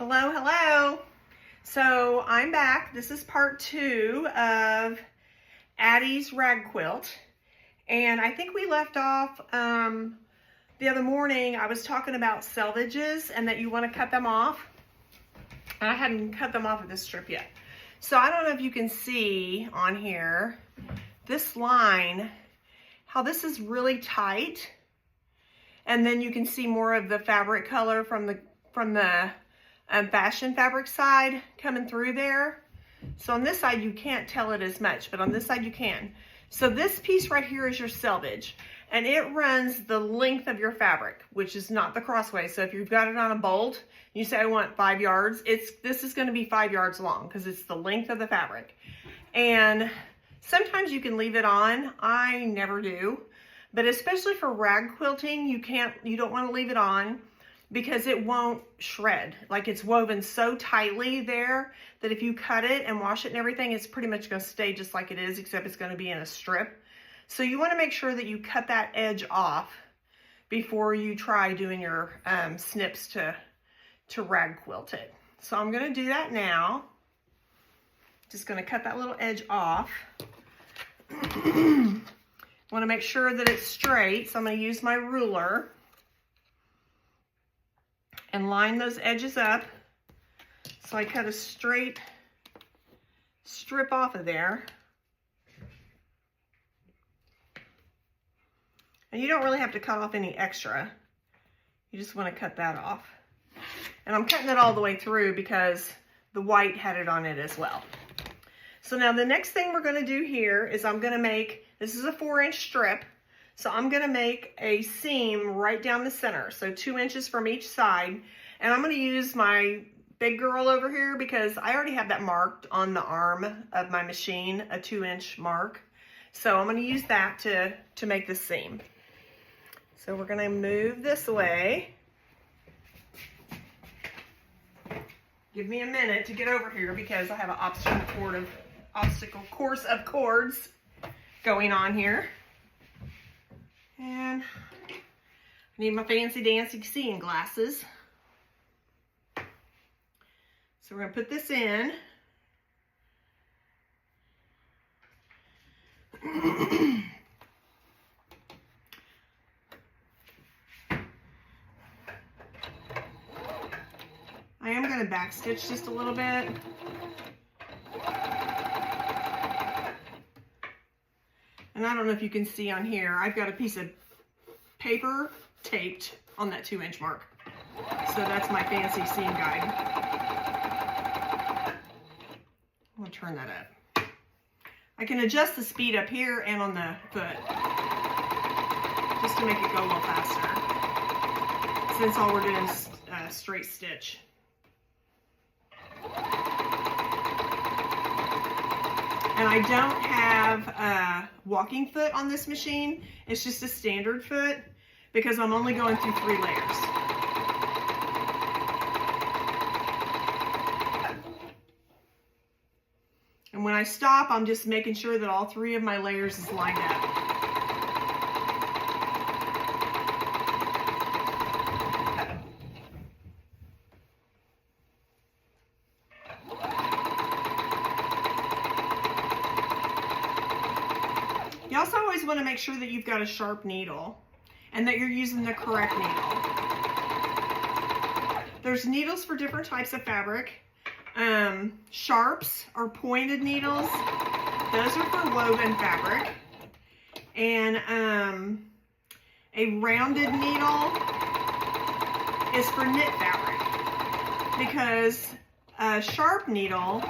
Hello, hello. So I'm back. This is part 2 of Addy's Rag Quilt. And I think we left off the other morning. I was talking about selvages and that you want to cut them off. I hadn't cut them off of this strip yet. So I don't know if you can see on here, this line, how this is really tight. And then you can see more of the fabric color from the fashion fabric side coming through there. So on this side you can't tell it as much, but on this side you can. So this piece right here is your selvage, and it runs the length of your fabric, which is not the crossways. So if you've got it on a bolt, you say I want 5 yards, this is going to be 5 yards long because it's the length of the fabric. And sometimes you can leave it on. I never do, but especially for rag quilting, you don't want to leave it on, because it won't shred. Like, it's woven so tightly there that if you cut it and wash it and everything, it's pretty much gonna stay just like it is, except it's gonna be in a strip. So you wanna make sure that you cut that edge off before you try doing your snips to rag quilt it. So I'm gonna do that now. Just gonna cut that little edge off. Wanna make sure that it's straight, so I'm gonna use my ruler and line those edges up. So I cut a straight strip off of there. And you don't really have to cut off any extra. You just want to cut that off. And I'm cutting it all the way through because the white had it on it as well. So now the next thing we're going to do here is I'm going to make, this is a 4-inch strip. So I'm going to make a seam right down the center, so 2 inches from each side. And I'm going to use my big girl over here because I already have that marked on the arm of my machine, a 2-inch mark. So I'm going to use that to make the seam. So we're going to move this away. Give me a minute to get over here because I have an obstacle course of cords going on here. And I need my fancy dancy seeing glasses. So we're going to put this in. I am going to backstitch just a little bit. And I don't know if you can see on here, I've got a piece of paper taped on that 2-inch mark. So that's my fancy seam guide. I'm gonna turn that up. I can adjust the speed up here and on the foot, just to make it go a little faster, since all we're doing is straight stitch. And I don't have a walking foot on this machine. It's just a standard foot because I'm only going through 3 layers. And when I stop, I'm just making sure that all 3 of my layers is lined up. You also always want to make sure that you've got a sharp needle and that you're using the correct needle. There's needles for different types of fabric. Sharps or pointed needles, those are for woven fabric. And a rounded needle is for knit fabric, because a sharp needle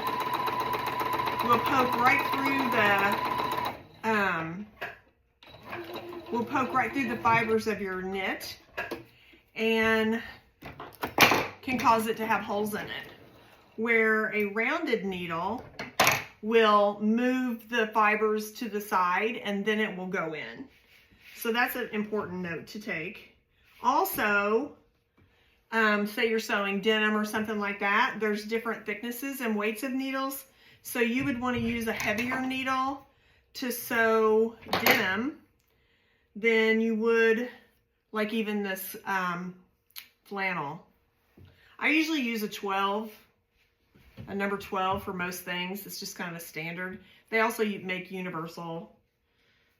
will poke right through the fibers of your knit and can cause it to have holes in it. Where a rounded needle will move the fibers to the side and then it will go in. So that's an important note to take. Also, say you're sewing denim or something like that, there's different thicknesses and weights of needles. So you would want to use a heavier needle to sew denim than you would like even this flannel. I usually use a number 12 for most things. It's just kind of a standard. They also make universal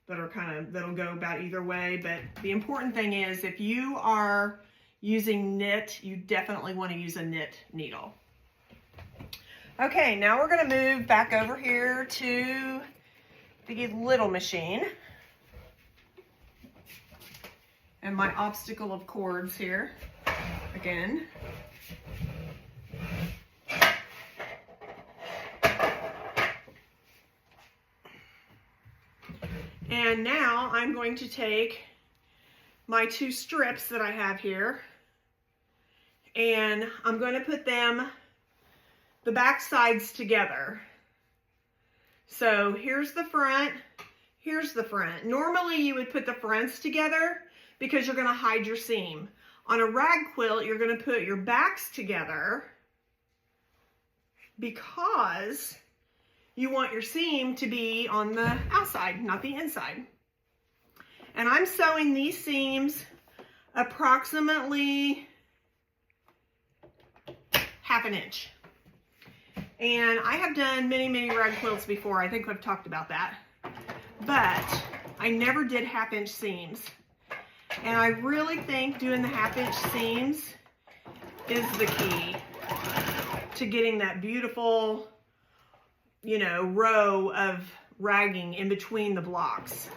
that'll go about either way. But the important thing is if you are using knit, you definitely want to use a knit needle. Okay, now we're going to move back over here to the little machine. And my obstacle of cords here again. And now I'm going to take my 2 strips that I have here, and I'm going to put them, the back sides together. So here's the front, here's the front. Normally you would put the fronts together because you're going to hide your seam. On a rag quilt, you're going to put your backs together because you want your seam to be on the outside, not the inside. And I'm sewing these seams approximately 1/2 inch. And I have done many rag quilts before. I think I've talked about that. But I never did 1/2 inch seams. And I really think doing the 1/2 inch seams is the key to getting that beautiful, you know, row of ragging in between the blocks.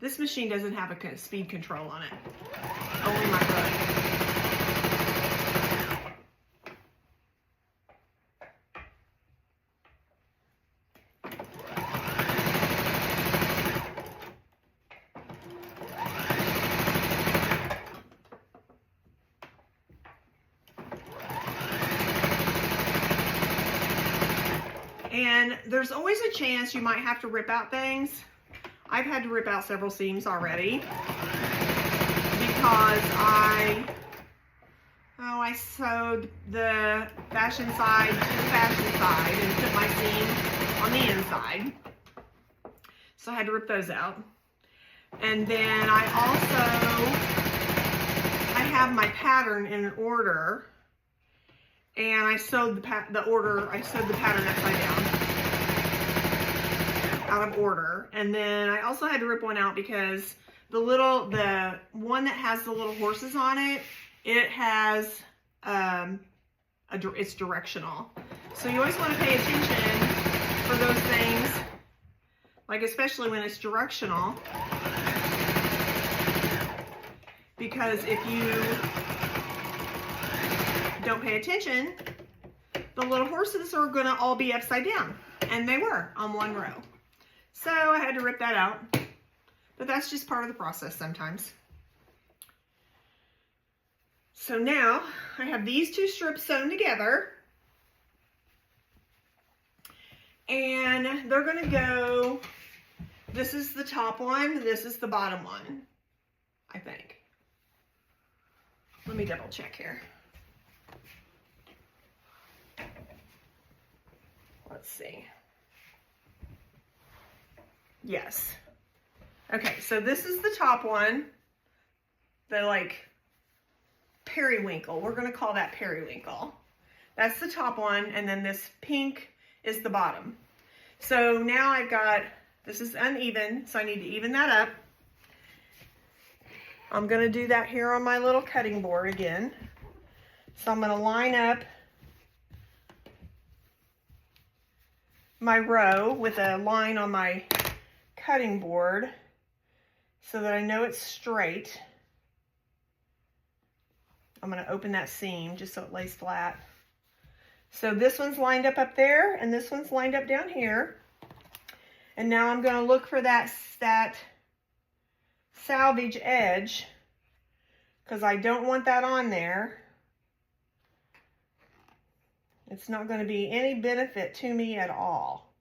This machine doesn't have a speed control on it, only my foot. And there's always a chance you might have to rip out things. I've had to rip out several seams already because I sewed the fashion side to the fashion side and put my seam on the inside. So I had to rip those out. And then I have my pattern in an order, and I sewed the pattern upside down, out of order. And then I also had to rip one out because the one that has the little horses on it, it has it's directional. So you always want to pay attention for those things, like especially when it's directional, because if you don't pay attention, the little horses are going to all be upside down, and they were on one row. So I had to rip that out, but that's just part of the process sometimes. So now I have these 2 strips sewn together, and they're going to go, this is the top one, this is the bottom one, I think. Let me double check here. Let's see. Yes. Okay, so this is the top one, the like periwinkle. We're going to call that periwinkle. That's the top one, and then this pink is the bottom. So now I've got, this is uneven, so I need to even that up. I'm going to do that here on my little cutting board again. So I'm going to line up my row with a line on my cutting board so that I know it's straight. I'm going to open that seam just so it lays flat. So this one's lined up there, and this one's lined up down here. And now I'm going to look for that salvage edge, because I don't want that on there. It's not going to be any benefit to me at all.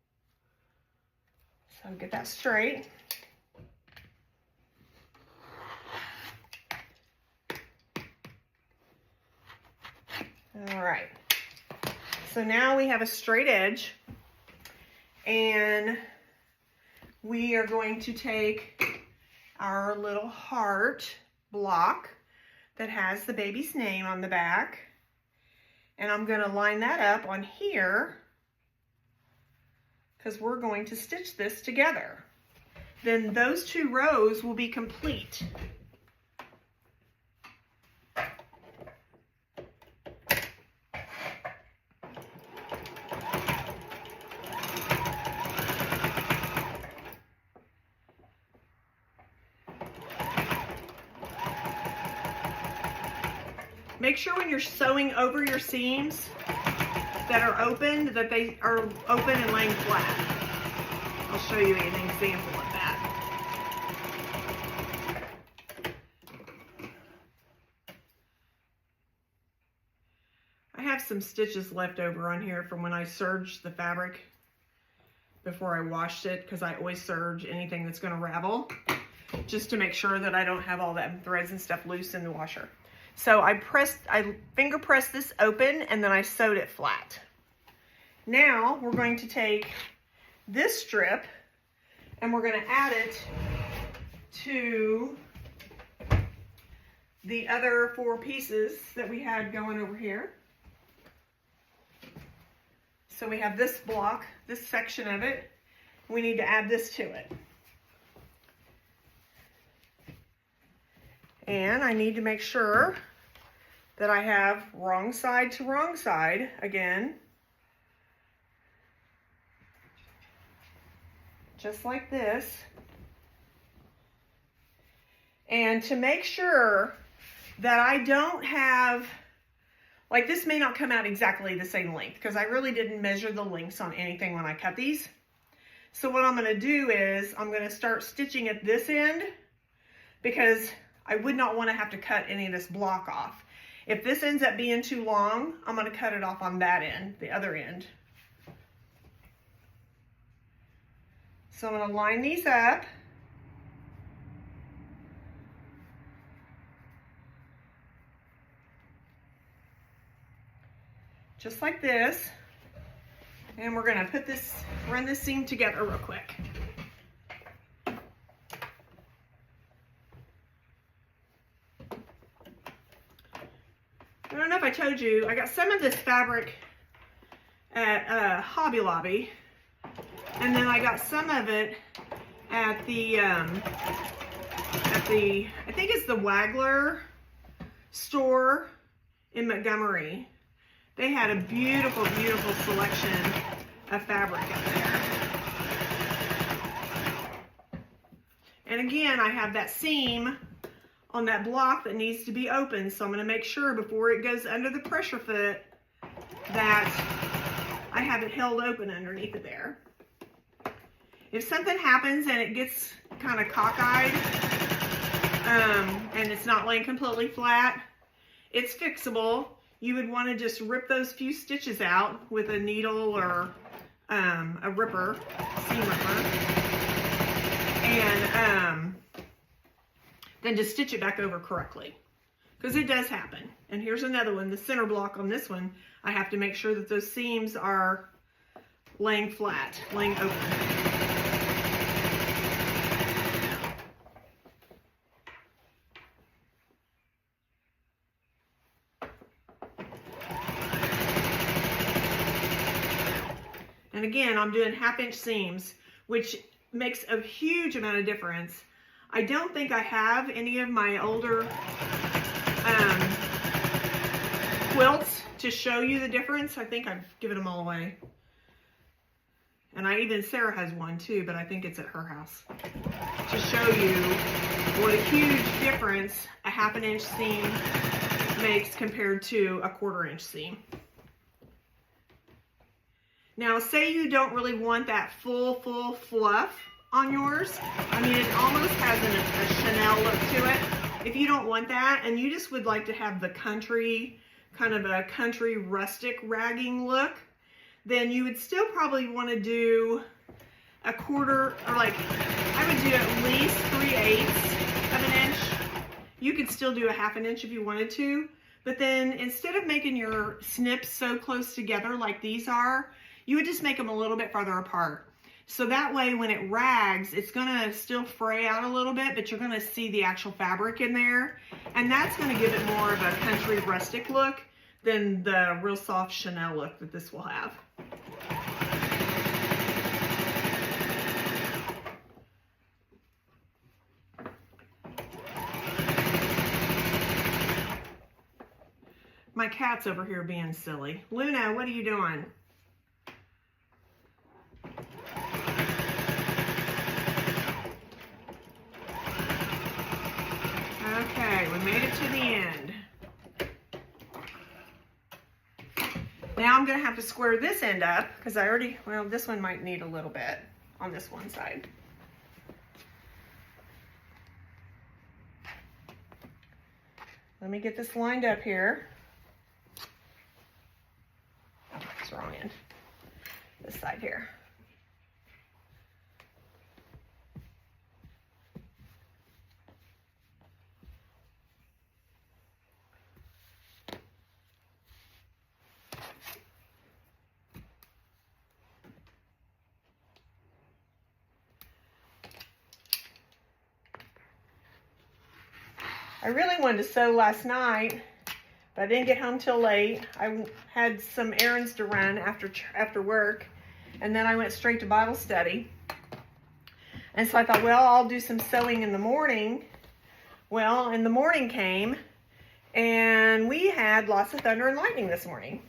So get that straight. All right. So now we have a straight edge, And we are going to take our little heart block that has the baby's name on the back, and I'm going to line that up on here because we're going to stitch this together. Then those 2 rows will be complete. Make sure when you're sewing over your seams that are opened, that they are open and laying flat. I'll show you an example of that. I have some stitches left over on here from when I serged the fabric before I washed it, because I always serge anything that's going to ravel, just to make sure that I don't have all that threads and stuff loose in the washer. So I finger pressed this open, and then I sewed it flat. Now we're going to take this strip and we're going to add it to the other 4 pieces that we had going over here. So we have this block, this section of it. We need to add this to it. And I need to make sure that I have wrong side to wrong side again. Just like this. And to make sure that I don't have, like, this may not come out exactly the same length, because I really didn't measure the lengths on anything when I cut these. So what I'm going to do is I'm going to start stitching at this end, because I would not want to have to cut any of this block off. If this ends up being too long, I'm going to cut it off on that end, the other end. So I'm going to line these up. Just like this. And we're going to run this seam together real quick. I don't know if I told you, I got some of this fabric at Hobby Lobby, and then I got some of it at the I think it's the Wagler store in Montgomery. They had a beautiful, beautiful selection of fabric up there. And again, I have that seam on that block that needs to be open, so I'm going to make sure before it goes under the pressure foot that I have it held open underneath of there. If something happens and it gets kind of cockeyed and it's not laying completely flat, it's fixable. You would want to just rip those few stitches out with a needle or a ripper, seam ripper, and then just stitch it back over correctly, because it does happen. And here's another one, the center block on this one. I have to make sure that those seams are laying flat, laying open. And again, I'm doing 1/2 inch seams, which makes a huge amount of difference. I don't think I have any of my older quilts to show you the difference. I think I've given them all away. And Sarah has one too, but I think it's at her house. To show you what a huge difference a 1/2 inch seam makes compared to a 1/4 inch seam. Now, say you don't really want that full fluff on yours. I mean, it almost has a Chanel look to it. If you don't want that and you just would like to have the country, kind of a country rustic ragging look, then you would still probably want to do a 1/4, or like, I would do at least 3/8 of an inch. You could still do a 1/2 inch if you wanted to, but then instead of making your snips so close together like these are, you would just make them a little bit farther apart. So that way when it rags, it's gonna still fray out a little bit, but you're gonna see the actual fabric in there. And that's gonna give it more of a country rustic look than the real soft Chanel look that this will have. My cat's over here being silly. Luna, what are you doing? Okay, we made it to the end. Now I'm going to have to square this end up because I already, well, this one might need a little bit on this one side. Let me get this lined up here. Oh, it's the wrong end. This side here. I really wanted to sew last night, but I didn't get home till late. I had some errands to run after work, and then I went straight to Bible study. And so I thought, well, I'll do some sewing in the morning. Well, and the morning came, and we had lots of thunder and lightning this morning.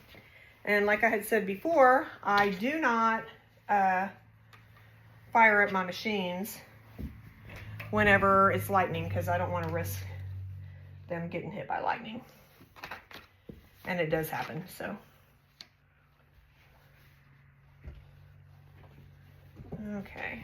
And like I had said before, I do not fire up my machines whenever it's lightning because I don't want to risk them getting hit by lightning. And it does happen, so. Okay.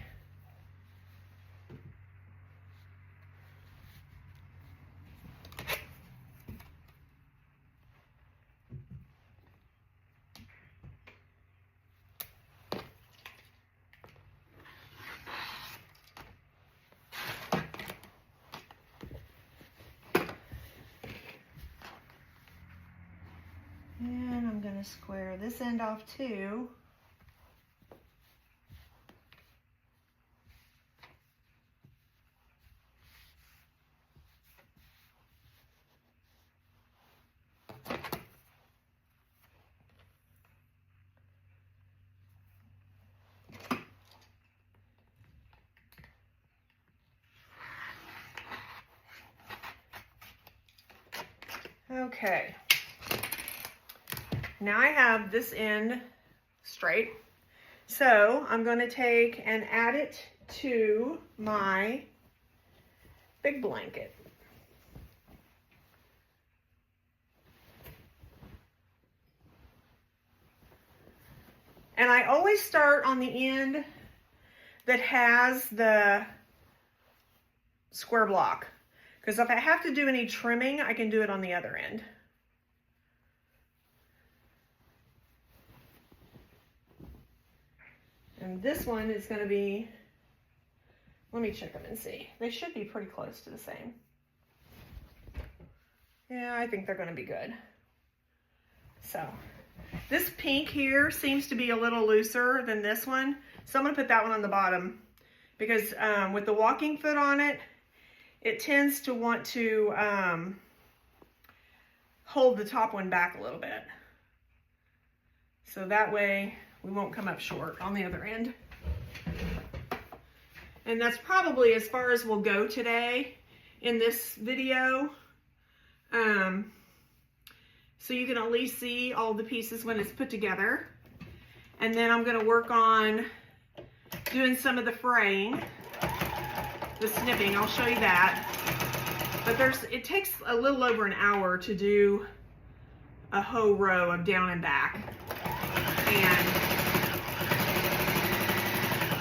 And I'm going to square this end off too. Okay. Now I have this end straight, so I'm going to take and add it to my big blanket. And I always start on the end that has the square block, because if I have to do any trimming, I can do it on the other end. And this one is going to be, let me check them and see. They should be pretty close to the same. Yeah, I think they're going to be good. So, this pink here seems to be a little looser than this one. So I'm going to put that one on the bottom. Because with the walking foot on it, it tends to want to hold the top one back a little bit. So that way we won't come up short on the other end. And that's probably as far as we'll go today in this video. So you can at least see all the pieces when it's put together. And then I'm going to work on doing some of the fraying, the snipping. I'll show you that. But it takes a little over an hour to do a whole row of down and back. And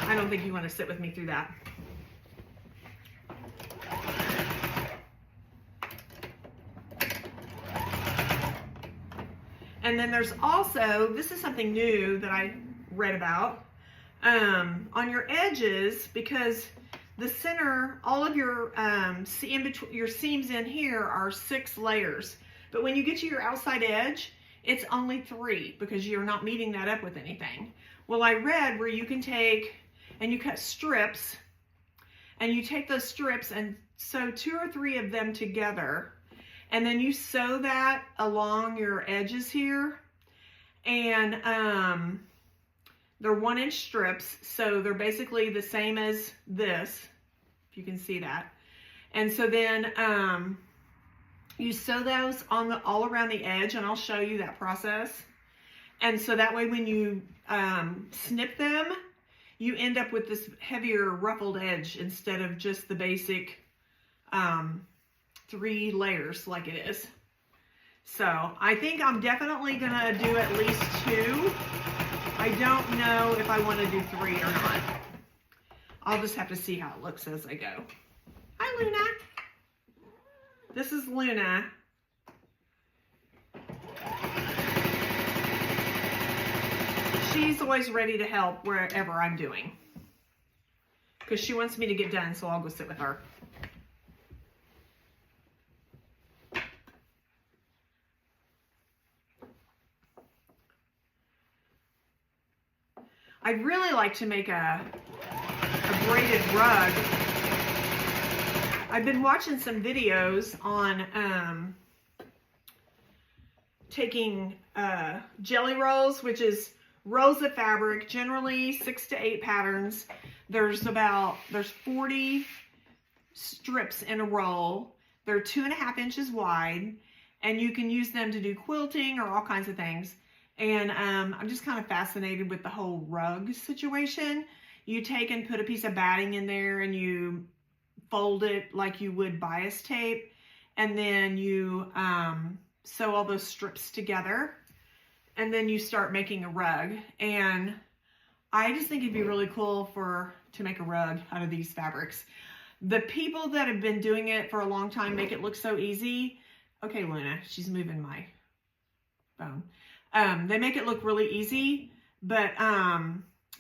I don't think you want to sit with me through that. And then there's also, this is something new that I read about, on your edges, because the center, all of your your seams in here are 6 layers. But when you get to your outside edge, it's only 3 because you're not meeting that up with anything. Well, I read where you can take and you cut strips, and you take those strips and sew 2 or 3 of them together, and then you sew that along your edges here, and they're 1-inch strips, so they're basically the same as this, if you can see that. And so then you sew those on all around the edge, and I'll show you that process. And so that way when you snip them, you end up with this heavier ruffled edge instead of just the basic 3 layers like it is. So I think I'm definitely gonna do at least 2. I don't know if I want to do 3 or not. I'll just have to see how it looks as I go. Hi, Luna. This is Luna. She's always ready to help wherever I'm doing, because she wants me to get done, so I'll go sit with her. I'd really like to make a braided rug. I've been watching some videos on taking jelly rolls, which is rolls of fabric, generally 6 to 8 patterns. There's 40 strips in a roll. They're 2.5 inches wide, and you can use them to do quilting or all kinds of things. And I'm just kind of fascinated with the whole rug situation. You take and put a piece of batting in there, and you fold it like you would bias tape, and then you sew all those strips together, and then you start making a rug. And I just think it'd be really cool to make a rug out of these fabrics. The people that have been doing it for a long time make it look so easy. Okay, Luna, she's moving my phone. They make it look really easy, but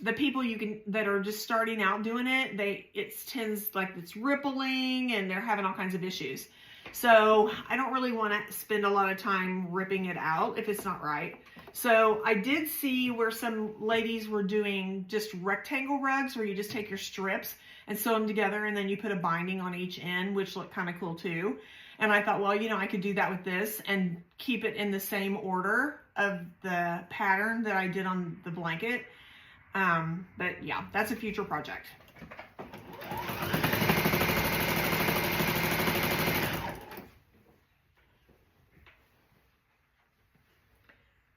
the people that are just starting out doing it, it tends like it's rippling, and they're having all kinds of issues. So I don't really want to spend a lot of time ripping it out if it's not right. So I did see where some ladies were doing just rectangle rugs, where you just take your strips and sew them together, and then you put a binding on each end, which looked kind of cool too. And I thought, well, I could do that with this and keep it in the same order of the pattern that I did on the blanket. But yeah, that's a future project.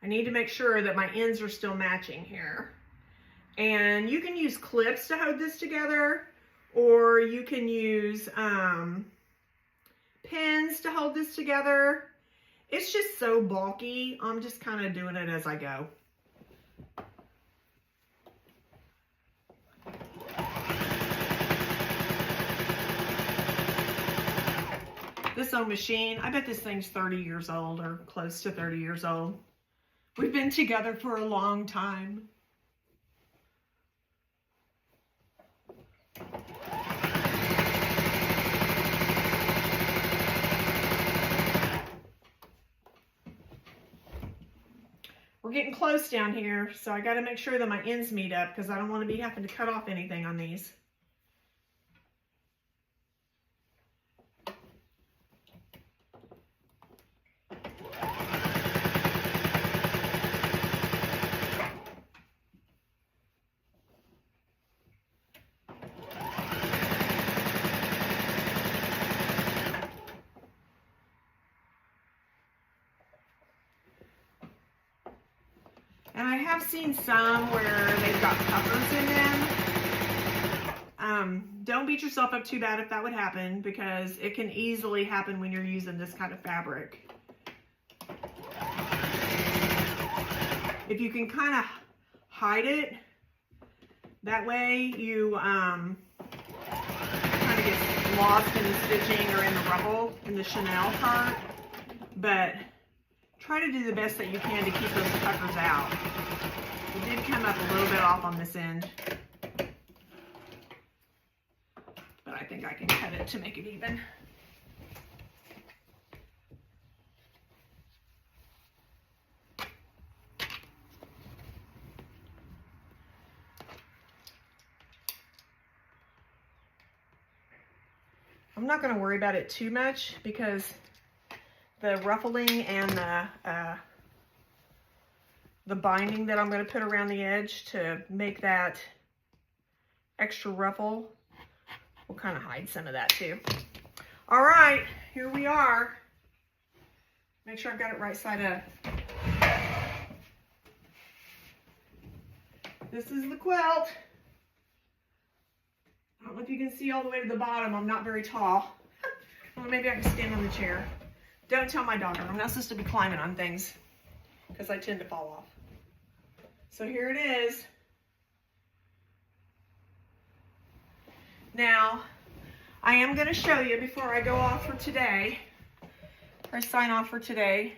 I need to make sure that my ends are still matching here. And you can use clips to hold this together, or you can use pins to hold this together. It's just so bulky. I'm just kind of doing it as I go. This sewing machine, I bet this thing's 30 years old or close to 30 years old. We've been together for a long time. We're getting close down here, so I got to make sure that my ends meet up, because I don't want to be having to cut off anything on these. And I have seen some where they've got puckers in them. Don't beat yourself up too bad if that would happen, because it can easily happen when you're using this kind of fabric. If you can kind of hide it, that way you kind of get lost in the stitching or in the ruffle in the Chanel part. But try to do the best that you can to keep those puckers out. It did come up a little bit off on this end, but I think I can cut it to make it even. I'm not going to worry about it too much because the ruffling and the binding that I'm going to put around the edge to make that extra ruffle will kind of hide some of that too. All right, here we are. Make sure I've got it right side up. This is the quilt. I don't know if you can see all the way to the bottom. I'm not very tall. Well, maybe I can stand on the chair. Don't tell my daughter. I'm not supposed to be climbing on things because I tend to fall off. So here it is. Now, I am going to show you before I go off for today, or sign off for today,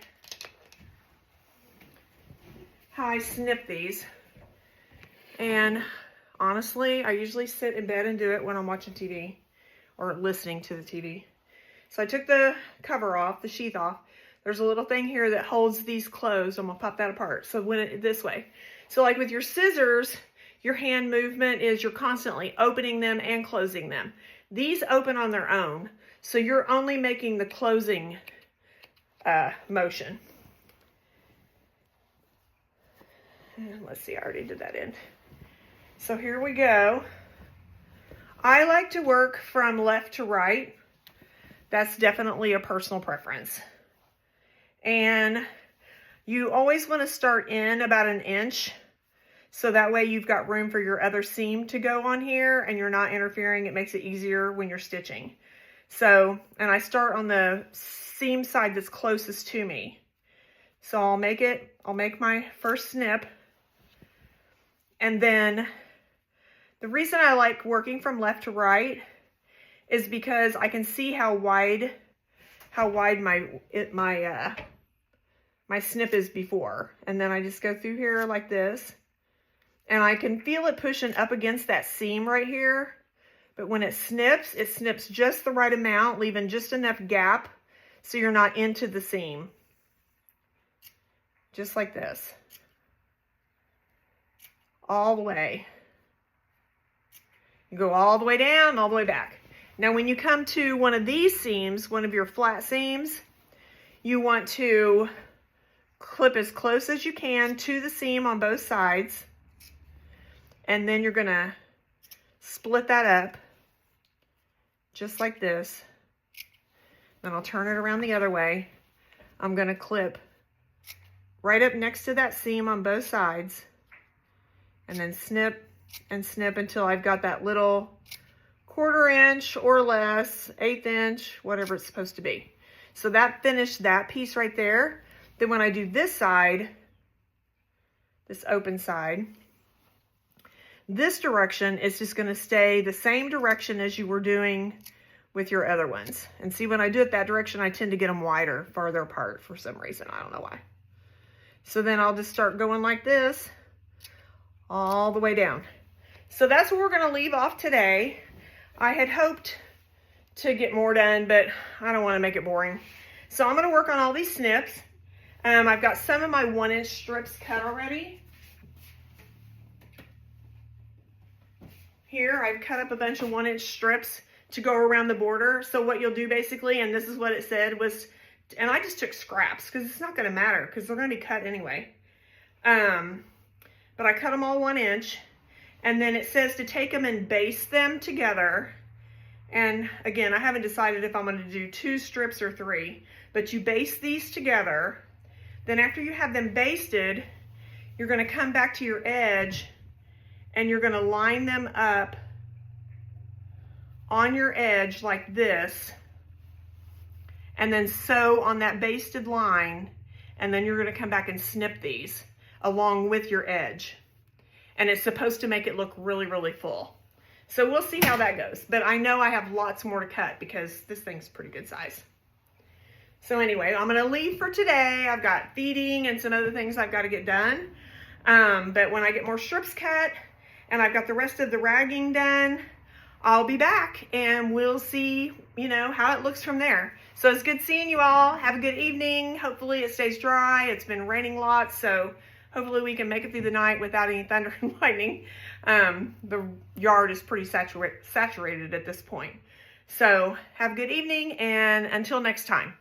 how I snip these. And honestly, I usually sit in bed and do it when I'm watching TV or listening to the TV. So I took the cover off, the sheath off. There's a little thing here that holds these closed. I'm gonna pop that apart. So when it this way. So like with your scissors, your hand movement is you're constantly opening them and closing them. These open on their own. So you're only making the closing motion. And let's see, I already did that end. So here we go. I like to work from left to right. That's definitely a personal preference. And you always want to start in about 1 inch. So that way you've got room for your other seam to go on here and you're not interfering. It makes it easier when you're stitching. So, and I start on the seam side that's closest to me. So I'll make my first snip. And then the reason I like working from left to right is because I can see how wide my snip is before. And then I just go through here like this. And I can feel it pushing up against that seam right here. But when it snips just the right amount, leaving just enough gap so you're not into the seam. Just like this. All the way. You go all the way down, all the way back. Now when you come to one of these seams, one of your flat seams, you want to clip as close as you can to the seam on both sides. And then you're going to split that up just like this. Then I'll turn it around the other way. I'm going to clip right up next to that seam on both sides. And then snip and snip until I've got that little 1/4 inch or less, 1/8 inch, whatever it's supposed to be. So that finished that piece right there. Then when I do this side, this open side, this direction is just going to stay the same direction as you were doing with your other ones. And see, when I do it that direction, I tend to get them wider, farther apart for some reason. I don't know why. So then I'll just start going like this all the way down. So that's where we're going to leave off today. I had hoped to get more done, but I don't want to make it boring. So I'm going to work on all these snips. I've got some of my 1-inch strips cut already. Here, I've cut up a bunch of 1-inch strips to go around the border. So what you'll do basically, and this is what it said, was, and I just took scraps because it's not going to matter because they're going to be cut anyway. But I cut them all 1 inch. And then it says to take them and baste them together. And again, I haven't decided if I'm going to do 2 strips or 3. But you baste these together. Then after you have them basted, you're going to come back to your edge and you're going to line them up on your edge like this. And then sew on that basted line. And then you're going to come back and snip these along with your edge. And it's supposed to make it look really, really full. So we'll see how that goes. But I know I have lots more to cut because this thing's pretty good size. So anyway, I'm going to leave for today. I've got feeding and some other things I've got to get done. But when I get more strips cut and I've got the rest of the ragging done, I'll be back and we'll see, you know, how it looks from there. So it's good seeing you all. Have a good evening. Hopefully it stays dry. It's been raining lots, so hopefully we can make it through the night without any thunder and lightning. The yard is pretty saturated at this point. So have a good evening, and until next time.